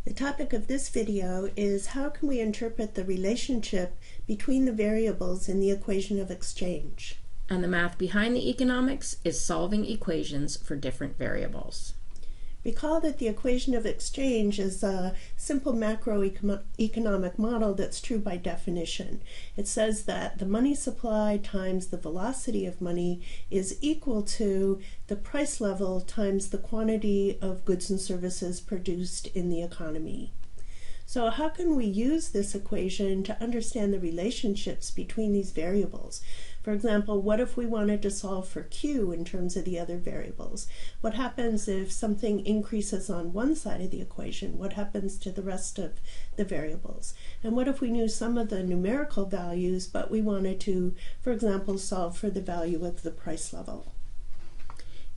The topic of this video is how can we interpret the relationship between the variables in the equation of exchange? And the math behind the economics is solving equations for different variables. Recall that the equation of exchange is a simple macroeconomic model that's true by definition. It says that the money supply times the velocity of money is equal to the price level times the quantity of goods and services produced in the economy. So how can we use this equation to understand the relationships between these variables? For example, what if we wanted to solve for Q in terms of the other variables? What happens if something increases on one side of the equation? What happens to the rest of the variables? And what if we knew some of the numerical values, but we wanted to, for example, solve for the value of the price level?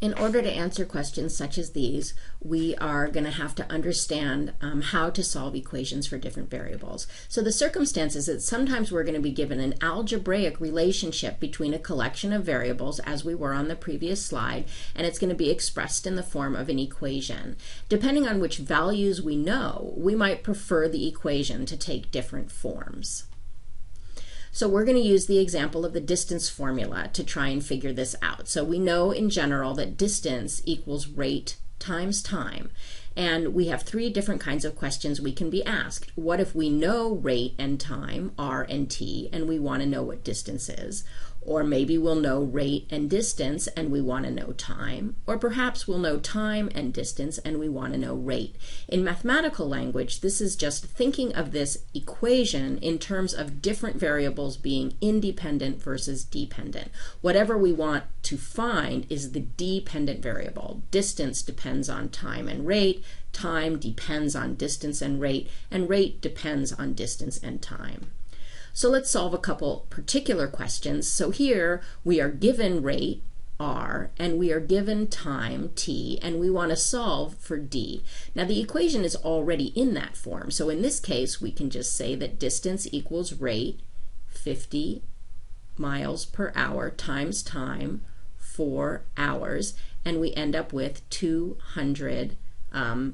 In order to answer questions such as these, we are going to have to understand how to solve equations for different variables. So the circumstance is that sometimes we're going to be given an algebraic relationship between a collection of variables, as we were on the previous slide, and it's going to be expressed in the form of an equation. Depending on which values we know, we might prefer the equation to take different forms. So we're going to use the example of the distance formula to try and figure this out. So we know in general that distance equals rate times time. And we have three different kinds of questions we can be asked. What if we know rate and time, r and t, and we want to know what distance is? Or maybe we'll know rate and distance and we want to know time. Or perhaps we'll know time and distance and we want to know rate. In mathematical language, this is just thinking of this equation in terms of different variables being independent versus dependent. Whatever we want to find is the dependent variable. Distance depends on time and rate. Time depends on distance and rate depends on distance and time. So let's solve a couple particular questions. So here we are given rate, r, and we are given time, t, and we want to solve for d. Now the equation is already in that form. So in this case, we can just say that distance equals rate, 50 miles per hour, times time, 4 hours, and we end up with 200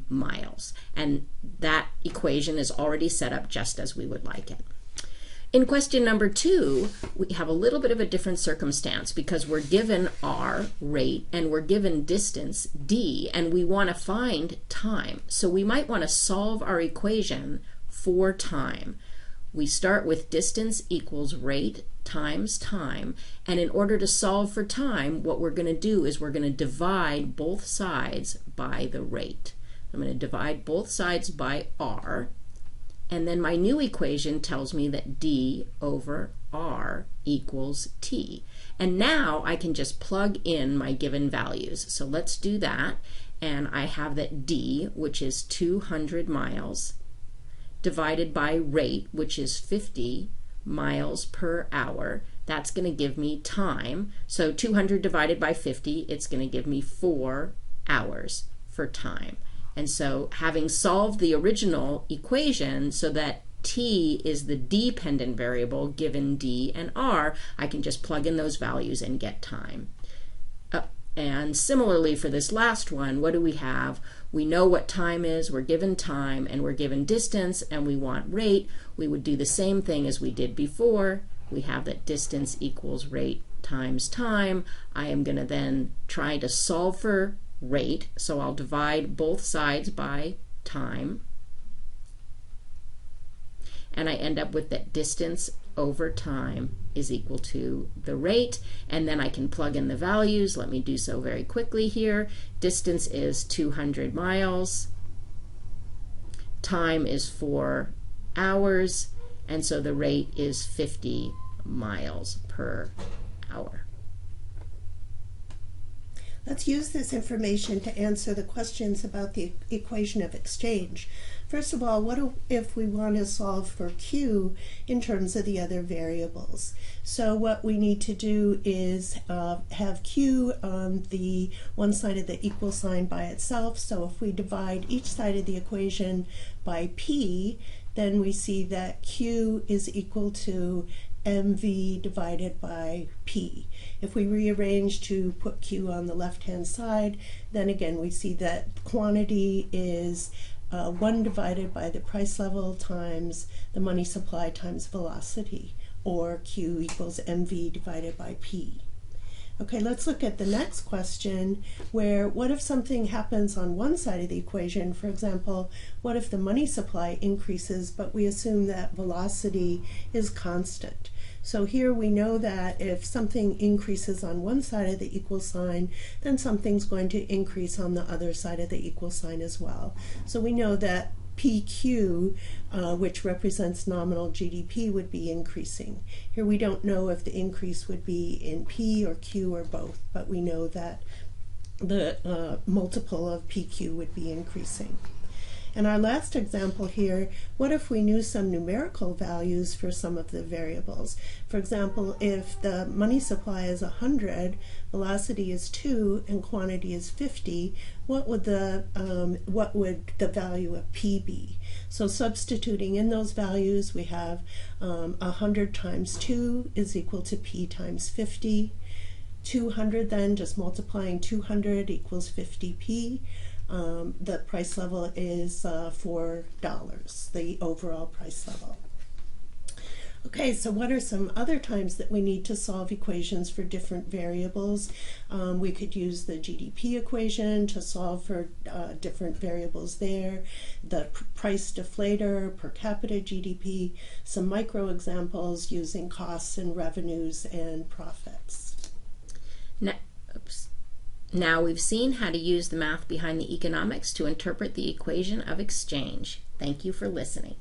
miles. And that equation is already set up just as we would like it. In question number 2, we have a little bit of a different circumstance because we're given r, rate, and we're given distance, d, and we want to find time. So we might want to solve our equation for time. We start with distance equals rate times time, and in order to solve for time, what we're going to do is we're going to divide both sides by the rate. I'm going to divide both sides by r. And then my new equation tells me that d over r equals t. And now I can just plug in my given values. So let's do that. And I have that d, which is 200 miles, divided by rate, which is 50 miles per hour. That's going to give me time. So 200 divided by 50, it's going to give me 4 hours for time. And so having solved the original equation so that t is the dependent variable given d and r, I can just plug in those values and get time. And similarly for this last one, what do we have? We know what time is, we're given time, and we're given distance, and we want rate. We would do the same thing as we did before. We have that distance equals rate times time. I am going to then try to solve for rate, so I'll divide both sides by time, and I end up with that distance over time is equal to the rate, and then I can plug in the values. Let me do so very quickly here. Distance is 200 miles, time is 4 hours, and so the rate is 50 miles per hour. Let's use this information to answer the questions about the equation of exchange. First of all, what if we want to solve for Q in terms of the other variables? So what we need to do is have Q on the one side of the equal sign by itself. So if we divide each side of the equation by P, then we see that Q is equal to mv divided by p. If we rearrange to put q on the left-hand side, then again we see that quantity is 1 divided by the price level times the money supply times velocity, or Q equals MV divided by P. Okay, let's look at the next question, where what if something happens on one side of the equation? For example, what if the money supply increases, but we assume that velocity is constant? So here we know that if something increases on one side of the equal sign, then something's going to increase on the other side of the equal sign as well. So we know that PQ, which represents nominal GDP, would be increasing. Here we don't know if the increase would be in P or Q or both, but we know that the multiple of PQ would be increasing. And our last example here, what if we knew some numerical values for some of the variables? For example, if the money supply is 100, velocity is 2, and quantity is 50, what would the value of P be? So substituting in those values, we have 100 times 2 is equal to P times 50. 200 then, just multiplying 200 equals 50P. The price level is $4, the overall price level. Okay, so what are some other times that we need to solve equations for different variables? We could use the GDP equation to solve for different variables there, the price deflator, per capita GDP, some micro examples using costs and revenues and profits. Now we've seen how to use the math behind the economics to interpret the equation of exchange. Thank you for listening.